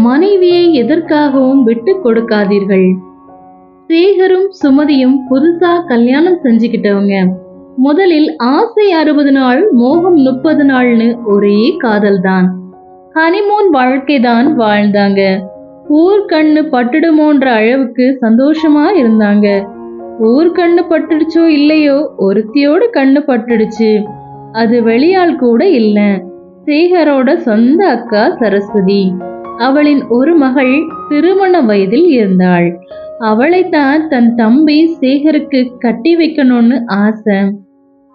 மனைவியை எதற்காகவும் விட்டு கொடுக்காதீர்கள். சேகரும் சுமதியும் புதுசா கல்யாணம் செஞ்சுக்கிட்டவங்க. முதலில் ஆசை 60 நாள், மோகம் 30 நாள்னு ஒரே காதல் தான். ஹனிமூன் வாழ்க்கை தான் வாழ்ந்தாங்க. ஊர் கண்ணு பட்டுடுமோன்ற அளவுக்கு சந்தோஷமா இருந்தாங்க. ஊர் கண்ணு பட்டுடுச்சோ இல்லையோ, ஒருத்தியோட கண்ணு பட்டுடுச்சு. அது வெளியாள் கூட இல்ல, சேகரோட சொந்த அக்கா சரஸ்வதி. அவளின் ஒரு மகள் திருமண வயதில் இருந்தாள். அவளைத்தான் தன் தம்பி சேகருக்கு கட்டி வைக்கணும்னு ஆசை.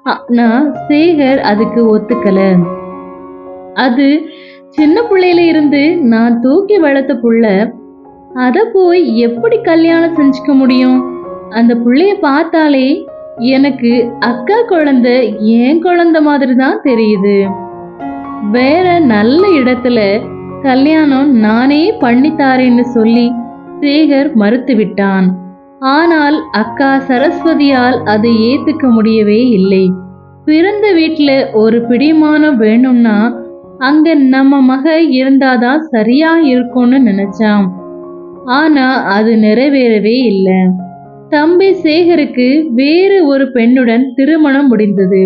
ஆனா சேகர் அதுக்கு ஒத்துக்கல. அது சின்ன பிள்ளையில இருந்து நான் தூக்கி வளர்த்த புள்ள, அத போய் எப்படி கல்யாணம் செஞ்சுக்க முடியும்? அந்த புள்ளைய பார்த்தாலே எனக்கு அக்கா குழந்தை என் குழந்தை மாதிரி தான் தெரியுது. வேற நல்ல இடத்துல கல்யாணம் நானே பண்ணித்தாரேன்னு சொல்லி சேகர் மறுத்து விட்டான். ஆனால் அக்கா சரஸ்வதியால் அதை ஏத்துக்க முடியவே இல்லை. பிறந்த வீட்டுல ஒரு பிடிமானம் வேணும்னா அங்க நம்ம மக இருந்தாதான் சரியா இருக்கும்னு நினைச்சான். ஆனா அது நிறைவேறவே இல்லை. தம்பி சேகருக்கு வேறு ஒரு பெண்ணுடன் திருமணம் முடிந்தது.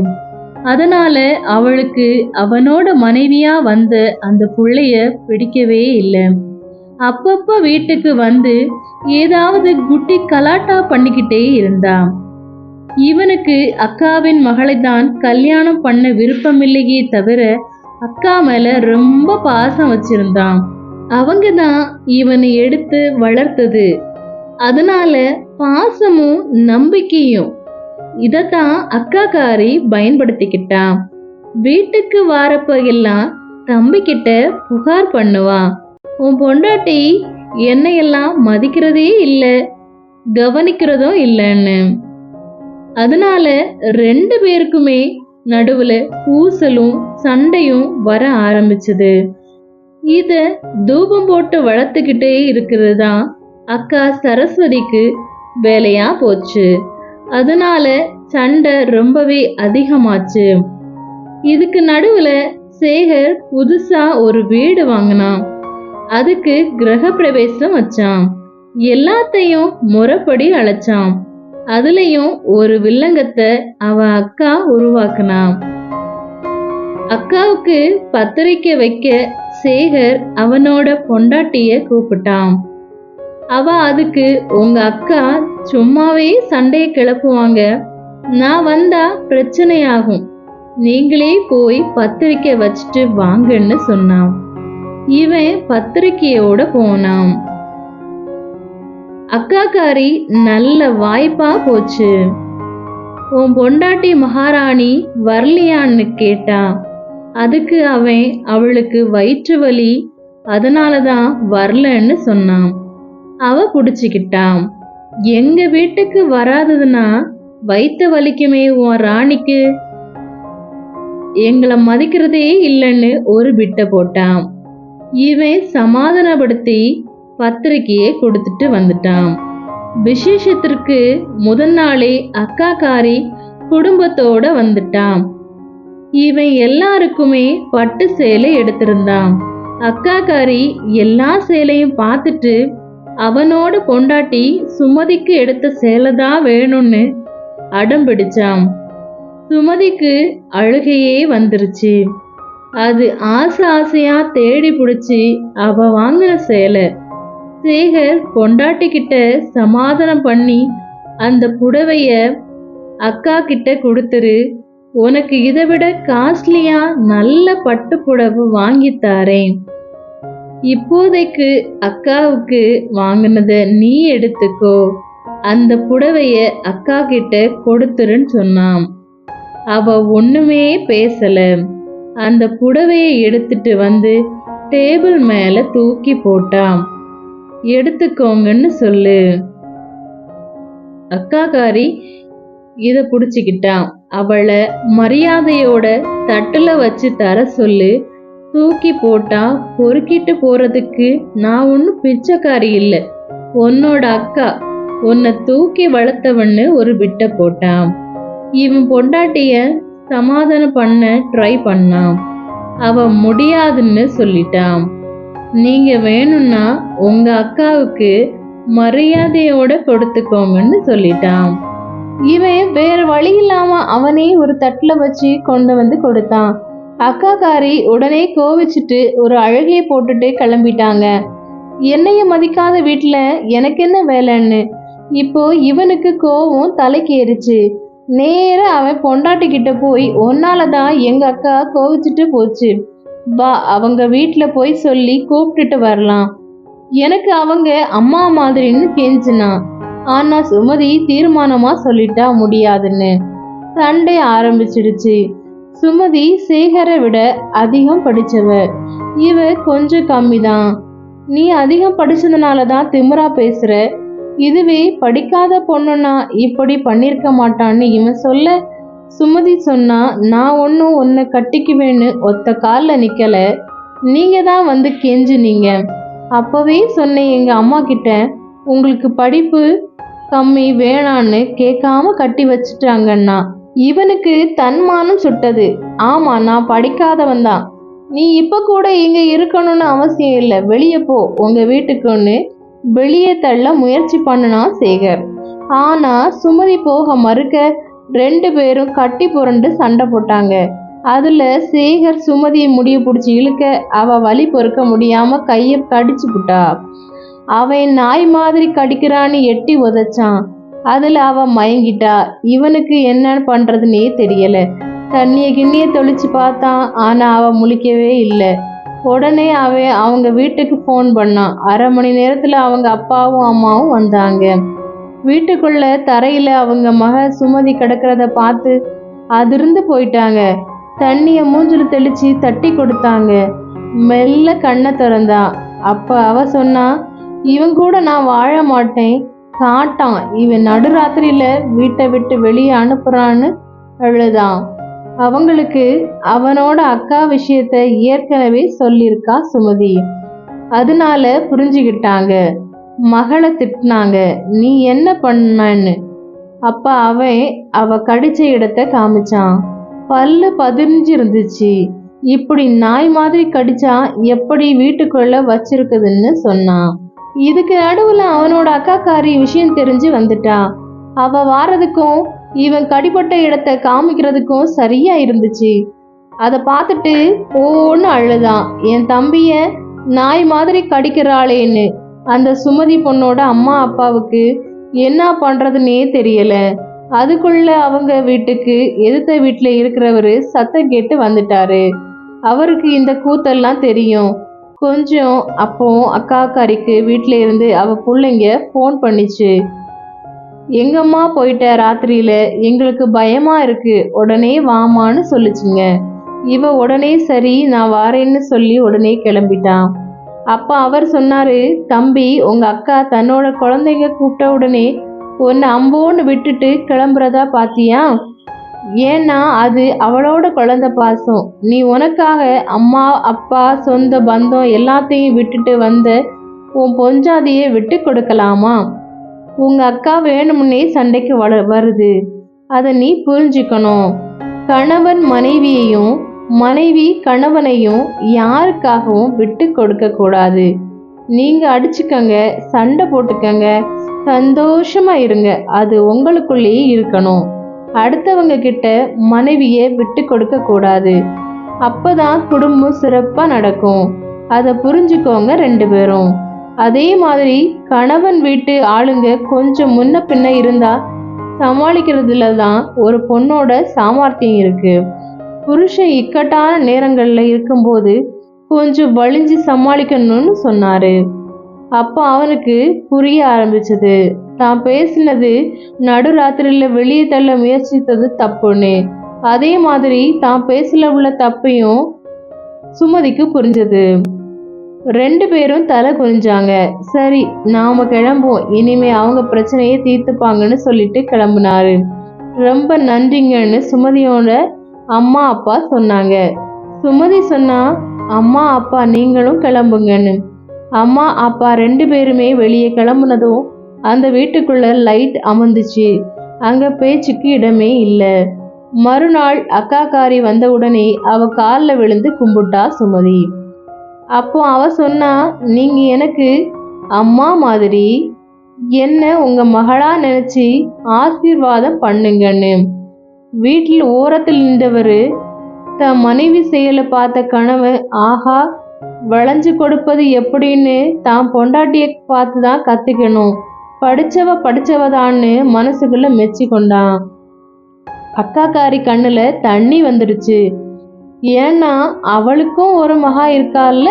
அதனால அவளுக்கு அவனோட மனைவியா வந்த அந்த புள்ளைய பிடிக்கவே இல்லை. அப்பப்ப வீட்டுக்கு வந்து ஏதாவது குட்டி கலாட்டா பண்ணிக்கிட்டே இருந்தான். இவனுக்கு அக்காவின் மகளை தான் கல்யாணம் பண்ண விருப்பமில்லையே தவிர அக்கா மேல ரொம்ப பாசம் வச்சிருந்தான். அவங்க தான் இவனை எடுத்து வளர்த்தது. அதனால பாசமும் நம்பிக்கையும் இதத்தான் அக்காக்காரி பயன்படுத்திக்கிட்டான். வீட்டுக்கு வாரப்ப எல்லாம் தம்பி கிட்ட புகார் பண்ணுவான். உன் பொண்டாட்டி என்னையெல்லாம் மதிக்கிறதே இல்லை, கவனிக்கிறதும் இல்லைன்னு. அதனால 2 பேருக்குமே நடுவுல பூசலும் சண்டையும் வர ஆரம்பிச்சது. இத தூபம் போட்டு வளர்த்துக்கிட்டே இருக்கிறது தான் அக்கா சரஸ்வதிக்கு வேலையா போச்சு. அதனால சண்டை ரொம்பவே அதிகமாச்சு. இதுக்கு நடுவுல சேகர் புதுசா ஒரு வீடு வாங்கினான். அதுக்கு கிரக பிரவேசம் வச்சான். எல்லாத்தையும் முறைப்படி அழைச்சான். அதுலயும் ஒரு வில்லங்கத்தை அவ அக்கா உருவாக்குனான். அக்காவுக்கு பத்திரிக்கை வைக்க சேகர் அவனோட பொண்டாட்டிய கூப்பிட்டான். அவ அதுக்கு உங்க அக்கா சும்மாவே சண்டைய கிளப்புவாங்க, நான் வந்தா பிரச்சனையாகும், நீங்களே போய் பத்திரிக்கை வச்சுட்டு வாங்கன்னு சொன்னான். இவன் பத்திரிக்கையோட போனான். அக்காக்காரி நல்ல வாய்ப்பா போச்சு. உன் பொண்டாட்டி மகாராணி வரலையான்னு கேட்டா. அதுக்கு அவன் அவளுக்கு வயிற்று வலி, அதனாலதான் வரலன்னு சொன்னான். அவ புடிச்சுக்கிட்டான். எங்க வீட்டுக்கு வராததுன்னா வயிற்று வலிக்குமே உன் ராணிக்கு, எங்களை மதிக்கிறதே இல்லைன்னு ஒரு பிட்ட போட்டான். இவன் சமாதானப்படுத்தி பத்திரிக்கையை கொடுத்துட்டு வந்துட்டான். விசேஷத்திற்கு முதல் நாளே அக்காக்காரி குடும்பத்தோட வந்துட்டான். இவன் எல்லாருக்குமே பட்டு சேலை எடுத்திருந்தான். அக்காக்காரி எல்லா சேலையும் பார்த்துட்டு அவனோட பொண்டாட்டி சுமதிக்கு எடுத்த சேலை தான் வேணும்னு அடம் பிடிச்சான். சுமதிக்கு அழுகையே வந்துருச்சு. அது ஆசையா தேடி பிடிச்சி அவ வாங்கின சேலை. சேகர் பொண்டாட்டி கிட்ட சமாதானம் பண்ணி அந்த புடவைய அக்கா கிட்ட கொடுத்துரு, உனக்கு இதை விட காஸ்ட்லியா நல்ல பட்டு புடவை வாங்கித்தாரேன், இப்போதைக்கு அக்காவுக்கு வாங்கினத நீ எடுத்துக்கோ, அந்த புடவைய அக்கா கிட்ட கொடுத்துருன்னு சொன்னான். அவ ஒண்ணுமே பேசல. அந்த புடவைய எடுத்துட்டு வந்து டேபிள் மேல தூக்கி போட்டான். எடுத்துக்கோங்கன்னு சொல்லு. அக்காக்காரி இத புடிச்சுக்கிட்டான். அவளை மரியாதையோட தட்டுல வச்சு தர சொல்லு. தூக்கி போட்டா பொறுக்கிட்டு போறதுக்கு நான் ஒன்னும் பிச்சைக்காரி இல்லை, உன்னோட அக்கா, உன்னை தூக்கி வளர்த்தவன்னு ஒரு பிட்ட போட்டான். இவன் பொண்டாட்டிய சமாதானம் பண்ண ட்ரை பண்ணான். அவ முடியாதுன்னு சொல்லிட்டான். நீங்க வேணும்னா உங்க அக்காவுக்கு மரியாதையோட கொடுத்துக்கோங்கன்னு சொல்லிட்டான். இவன் வேற வழி இல்லாம அவனே ஒரு தட்டுல வச்சு கொண்டு வந்து கொடுத்தான். அக்காக்காரி உடனே கோவிச்சுட்டு ஒரு அழுகையை போட்டுட்டு கிளம்பிட்டாங்க. என்னைய மதிக்காத வீட்டுல எனக்கு என்ன வேலைன்னு இப்போ இவனுக்கு கோவம் தலைக்கு ஏறிச்சு. நேரா அவன் பொண்டாட்டி கிட்ட போய், ஒன்னாலதான் எங்க அக்கா கோவிச்சுட்டு போச்சு, வா அவங்க வீட்டுல போய் சொல்லி கூப்பிட்டுட்டு வரலாம், எனக்கு அவங்க அம்மா மாதிரின்னு கெஞ்சினான். ஆனா சுமதி தீர்மானமா சொல்லிட்டா முடியாதுன்னு. சண்டை ஆரம்பிச்சிடுச்சு. சுமதி சேகரை விட அதிகம் படிச்சவ, இவ கொஞ்சம் கம்மிதான். நீ அதிகம் படிச்சதுனாலதான் திமிரா பேசுற, இதுவே படிக்காத பொண்ணுன்னா இப்படி பண்ணிருக்க மாட்டான்னு இவன் சொல்ல, சுமதி சொன்னா, நான் ஒன்னும் உன்னை கட்டிக்குவேன்னு ஒத்த கால்ல நிக்கல, நீங்க தான் வந்து கெஞ்சுனீங்க. அப்பவே சொன்னேன் எங்க அம்மா கிட்ட, உங்களுக்கு படிப்பு கம்மி வேணான்னு கேட்காம கட்டி வச்சுட்டாங்கன்னா. இவனுக்கு தன்மானம் சுட்டது. ஆமா, நான் படிக்காதவன் தான், நீ இப்ப கூட இங்க இருக்கணும்னு அவசியம் இல்லை, வெளியே போ உங்க வீட்டுக்குன்னு வெளியே தள்ள முயற்சி பண்ணனா சேகர். ஆனா சுமதி போக மறுக்க ரெண்டு பேரும் கட்டி புரண்டு சண்டை போட்டாங்க. அதுல சேகர் சுமதியை முடிய பிடிச்சி இழுக்க அவ வலி பொறுக்க முடியாம கைய கடிச்சு புட்டா. அவன் நாய் மாதிரி கடிக்கிறான்னு எட்டி உதைச்சான். அதுல அவ மயங்கிட்டா. இவனுக்கு என்ன பண்றதுன்னே தெரியல. தண்ணிய கிண்ணிய தொளிச்சு பார்த்தான். ஆனா அவ முழிக்கவே இல்லை. உடனே அவன் அவங்க வீட்டுக்கு ஃபோன் பண்ணான். 1/2 மணி நேரத்துல அவங்க அப்பாவும் அம்மாவும் வந்தாங்க. வீட்டுக்குள்ள தரையில அவங்க மக சுமதி கிடக்கிறத பார்த்து அதிர்ந்து போயிட்டாங்க. தண்ணிய மூஞ்சில தெளிச்சு தட்டி கொடுத்தாங்க. மெல்ல கண்ணை திறந்தா. அப்ப அவ சொன்னா, இவன் கூட நான் வாழ மாட்டேன், காட்டான், இவன் நடுராத்திரியில வீட்டை விட்டு வெளியே அனுப்புறான்னு அழுதான். அவங்களுக்கு அவனோட அக்கா விஷயத்த ஏற்கனவே சொல்லியிருக்கா சுமதி. அதனால புரிஞ்சுக்கிட்டாங்க. மகளை திட்டினாங்க, நீ என்ன பண்ணன்னு. அப்ப அவன் அவ கடிச்ச இடத்த காமிச்சான். பல்லு பதிஞ்சு இருந்துச்சு. இப்படி நாய் மாதிரி கடிச்சா எப்படி வீட்டுக்குள்ள வச்சிருக்குதுன்னு சொன்னான். இதுக்கு நடுவுல அவனோட அக்காக்காரி விஷயம் தெரிஞ்சு வந்துட்டா. அவ வாரதுக்கும் இவன் கடிப்பட்ட இடத்த காமிக்கிறதுக்கும் சரியா இருந்துச்சு. அதை பார்த்துட்டு ஓன்னு அழுதான். என் தம்பிய நாய் மாதிரி கடிக்கிறாளேன்னு. அந்த சுமதி பொண்ணோட அம்மா அப்பாவுக்கு என்ன பண்றதுன்னே தெரியல. அதுக்குள்ள அவங்க வீட்டுக்கு எதிர்த்த வீட்டுல இருக்கிறவரு சத்தம் கேட்டு வந்துட்டாரு. அவருக்கு இந்த கூத்தெல்லாம் தெரியும் கொஞ்சம். அப்போ அக்காக்காரிக்கு வீட்டுல இருந்து அவ பிள்ளைங்க ஃபோன் பண்ணிச்சு. எங்கம்மா போயிட்ட ராத்திரியில, எங்களுக்கு பயமா இருக்கு, உடனே வாமான்னு சொல்லிச்சுங்க. இவ உடனே சரி நான் வாரேன்னு சொல்லி உடனே கிளம்பிட்டான். அப்ப அவர் சொன்னாரு, தம்பி உங்க அக்கா தன்னோட குழந்தைங்க கூப்பிட்ட உடனே உன்னை அம்போன்னு விட்டுட்டு கிளம்புறதா பாத்தியா? ஏன்னா அது அவளோட குழந்தை பாசம். நீ உனக்காக அம்மா அப்பா சொந்த பந்தம் எல்லாத்தையும் விட்டுட்டு வந்த உன் பொஞ்சாதியை விட்டு கொடுக்கலாமா? உங்க அக்கா வேணும்னே சண்டைக்கு வருது, அதை நீ புரிஞ்சுக்கணும். கணவன் மனைவியையும் மனைவி கணவனையும் யாருக்காகவும் விட்டு கொடுக்க கூடாது. நீங்க அடிச்சுக்கங்க, சண்டை போட்டுக்கங்க, சந்தோஷமா இருங்க, அது உங்களுக்குள்ளேயே இருக்கணும். அடுத்தவங்க கிட்ட மனைவியை விட்டு கொடுக்க கூடாது. அப்பதான் குடும்பம் சிறப்பா நடக்கும். அதை புரிஞ்சுக்கோங்க ரெண்டு பேரும். அதே மாதிரி கணவன் வீட்டு ஆளுங்க கொஞ்சம் முன்ன பின்ன இருந்தா சமாளிக்கிறதுல தான் ஒரு பொண்ணோட சாமர்த்தியம் இருக்கு. புருஷன் இக்கட்டான நேரங்கள்ல இருக்கும்போது கொஞ்சம் வலிஞ்சு சமாளிக்கணும்னு சொன்னாரு. அப்ப அவனுக்கு புரிய ஆரம்பிச்சது, தான் பேசினது நடுராத்திரியில வெளியே தள்ள முயற்சித்தது தப்புன்னு. அதே மாதிரி தான் பேசல உள்ள தப்பையும் சுமதிக்கு புரிஞ்சது. ரெண்டு பேரும் தலை குனிஞ்சாங்க. சரி நாம கிளம்புவோம், இனிமே அவங்க பிரச்சனையை தீர்த்துப்பாங்கன்னு சொல்லிட்டு கிளம்புனாரு. ரொம்ப நன்றிங்கன்னு சுமதியோட அம்மா அப்பா சொன்னாங்க. சுமதி சொன்னா, அம்மா அப்பா நீங்களும் கிளம்புங்கன்னு. அம்மா அப்பா ரெண்டு பேருமே வெளியே கிளம்புனதும் அந்த வீட்டுக்குள்ள லைட் அமர்ந்துச்சு. அங்க பேச்சுக்கு இடமே இல்லை. மறுநாள் அக்காக்காரி வந்த உடனே அவ காலில் விழுந்து கும்பிட்டா சுமதி. அப்போ அவ சொன்னா, நீங்க எனக்கு அம்மா மாதிரி, என்ன உங்க மகளா நினைச்சு ஆசீர்வாதம் பண்ணுங்கன்னு. வீட்டில் ஓரத்தில் நின்றவரு தன் மனைவி செயலை பார்த்த கணவன், ஆஹா, வளைஞ்சு கொடுப்பது எப்படின்னு தான் பொண்டாட்டிய பார்த்து தான் கத்துக்கணும், படிச்சவதான்னு மனசுக்குள்ள மெச்சி கொண்டான். அக்காக்காரி கண்ணுல தண்ணி வந்துடுச்சு. ஏன்னா அவளுக்கும் ஒரு மகா இருக்கால்ல.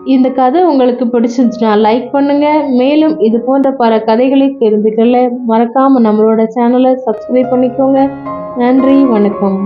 இந்த கதை உங்களுக்கு பிடிச்சிருந்துச்சுன்னா லைக் பண்ணுங்க. மேலும் இது போன்ற பல கதைகளை தெரிந்துக்கொள்ள மறக்காம நம்மளோட சேனலை சப்ஸ்கிரைப் பண்ணிக்கோங்க. நன்றி, வணக்கம்.